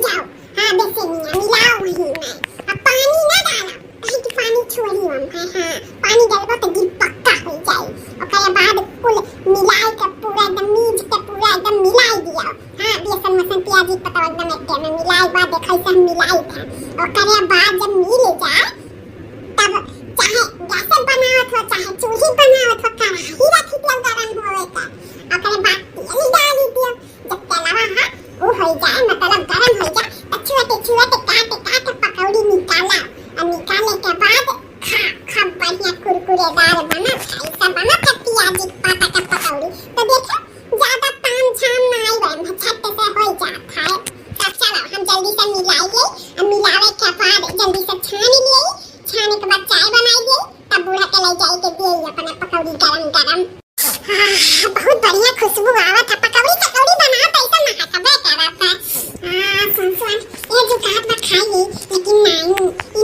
जाओ। हाँ बेसनिया मिलाओ वही में। अब पानी ना डालो कहीं कि पानी छोड़ी हम हाँ पानी डालबो तो गिल पक्का हो जाए। ओकरे बाद कुल मिलाए के पूरा एकदम मीज के पूरा एकदम मिलाई दियो। हाँ बेसन मसन प्याज पत्ता एकदम एके में मिलाई बाद देखै से हम मिलाई था। ओकरे बाद जब मिल जाए तब चाहे गैस बनावत हो चाहे चूल्ही बनावत हो कढ़ाई रखी दियो गरम होए का। ओकरे बाद तेल डाल दियो। जब तेलवा हा वो हो जाए मतलब गरम हो जाए तो छोटे काट पकौड़ी निकाला। और निकालने के बाद खा बढ़िया कुरकुरेदार बना ऐसा बना था प्याज पत्ता का पकौड़ी। तो देखो ज्यादा ताम झाम ना आई बन झट से हो जाता है। तो चलो हम जल्दी से मिलाइए और मिलावे के बाद जल्दी से छान लिए। छाने के बाद चाय बनाइए तब बूढ़ा के ले जाए के दिए अपना पकौड़ी गरम गरम। बहुत बढ़िया खुशबू आवत है। पकौड़ी चकौड़ी बना तो ऐसा महकबे करत है। सुन ये जो काट में खाई लेकिन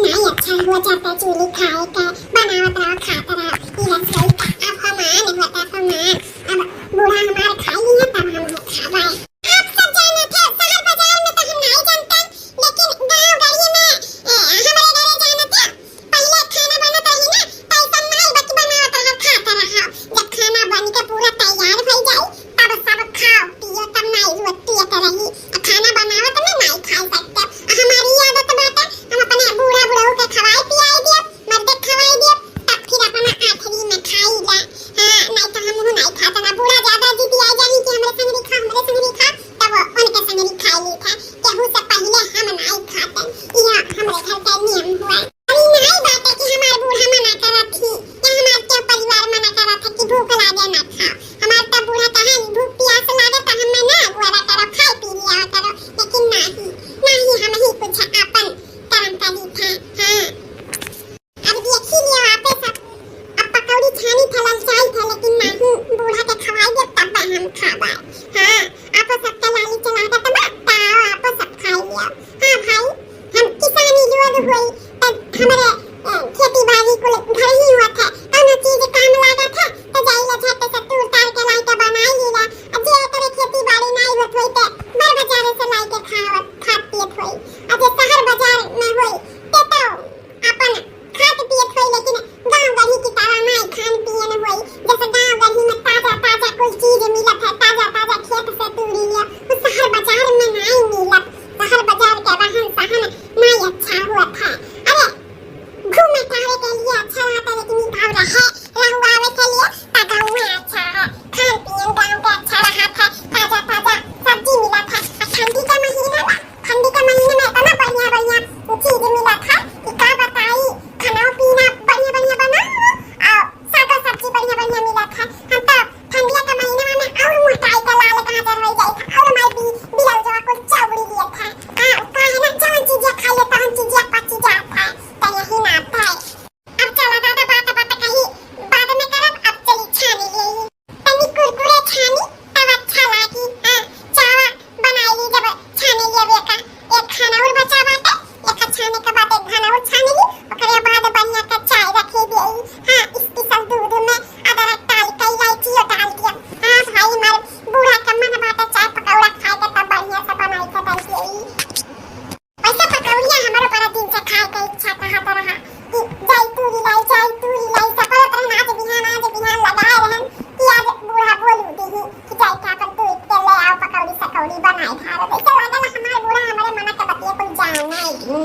नहीं अच्छा हो जाता चूल्ही खाए के बनावत रहो खाते रहो। ये सही का अब हमान होता हमान। अब बूढ़ा हमारे खाई है तब हम खावे। आप सब जाने थे शहर बाजार में तो हम नहीं जानते लेकिन गांव गली में हमारे घरे जाने थे पहले खाना बनत रही ना तो ऐसा नहीं बच बनावत रहो खाते रहो। जब खाना बन के पूरा तैयार हो जाए तब सब खाओ पियो तब नहीं रोटी रही। खाना बनावत में नहीं खा सकते। हमारी आदत बात है हम अपने बूढ़ा बुढ़ऊ के खवाए पियाए दियो मर्द खवाए दियो तब फिर अपना आखिरी में खाई ले। हां नहीं तो हम नहीं खाता ना। बूढ़ा ज्यादा जिद्दी आ जानी कि हमरे संग खा तब उनके संग खाई ली था केहू से पहले हम नहीं खाते। यह हमरे घर का नियम हुआ। अभी नहीं बात है कि हमार बूढ़ा मना करत थी या हमार के परिवार मना करत है कि भूख लागे ना खाओ। हमार तब बूढ़ा कहा भूख प्यास लागे तो हम ना गुआरा करो खाई पी लिया करो लेकिन नहीं हम ही कुछ अपन कर्म करी था। हां अब देखी लियो आपे सब अब पकौड़ी छानी थलल चाय था लेकिन नहीं बूढ़ा के खवाई दे तब हम खाबा। हां आप सब के लाली चला के तब आप सब खाई लियो। हां भाई हम किसानी लोग होई तब हमारे खेती बाड़ी को घर ही हुआ था दोनों चीज काम लगा था तो जाइए झट से तूर तार के लाई के बनाई लीला। अब जे करे खेती बाड़ी नहीं होत होई ते बार बाजार से लाई के खात पियत होई। अब जे शहर बाजार में होई ते तो अपन खात पियत होई लेकिन गांव गली की तरह नहीं खान पियन होई। जैसे गांव गली में ताजा ताजा कोई चीज मिलत है ताजा ताजा खेत से तोड़ लिया वो शहर बाजार में नहीं मिलत। शहर बाजार के रहन सहन नहीं अच्छा होत है। अरे घूमे टहले के लिए अच्छा रहता लेकिन गांव रहुआवे के लिए गांव में अच्छा है। खान पियन गांव का अच्छा रहता है ताजा ताजा सब्जी मिलत है। ठंडी का महीना में इतना बढ़िया बढ़िया चीज मिलत है कि का बताई खाना पीना बढ़िया बढ़िया बना और सादा सब्जी बढ़िया बढ़िया मिलत है। हम तो ठंडिया का महीना में और मोटाई का लाल गाजर हो जाए था और हमारी बिलल जो को चावड़ी दिए था। हां का है ना जो चीज खा ले तो हम चीज पची जाता है तो यही ना था। अब चला दादा बात कही बाद में करब। अब चली छानी ले तनी कुरकुरे छानी तब अच्छा लागी। हां चावा बनाई ली जब छानी लेवे का एक खाना और बचा बाटे एक छाने के बाद एक खाना और छानी ली ओकरे बाद बढ़िया का चाय रखे देई। हां स्पेशल दूध में अदरक डाल के इलायची डाल दिया। हां भाई मार बूढ़ा का मन बाटे चाय पकौड़ा खाए के तब बढ़िया से बनाई के दे देई। वैसे पकौड़ियां हमारे पर दिन से खाए के इच्छा कहत रहा कि जाई तूरी लाई सपरत रहना आज बिहान लगाए रहन कि आज बूढ़ा बोलू दी कि जाई का अपन तू के ले आओ पकौड़ी सकौड़ी बनाए धार। वैसे वाला हमारे बूढ़ा हमारे मन के बतिया कुछ जाना ही।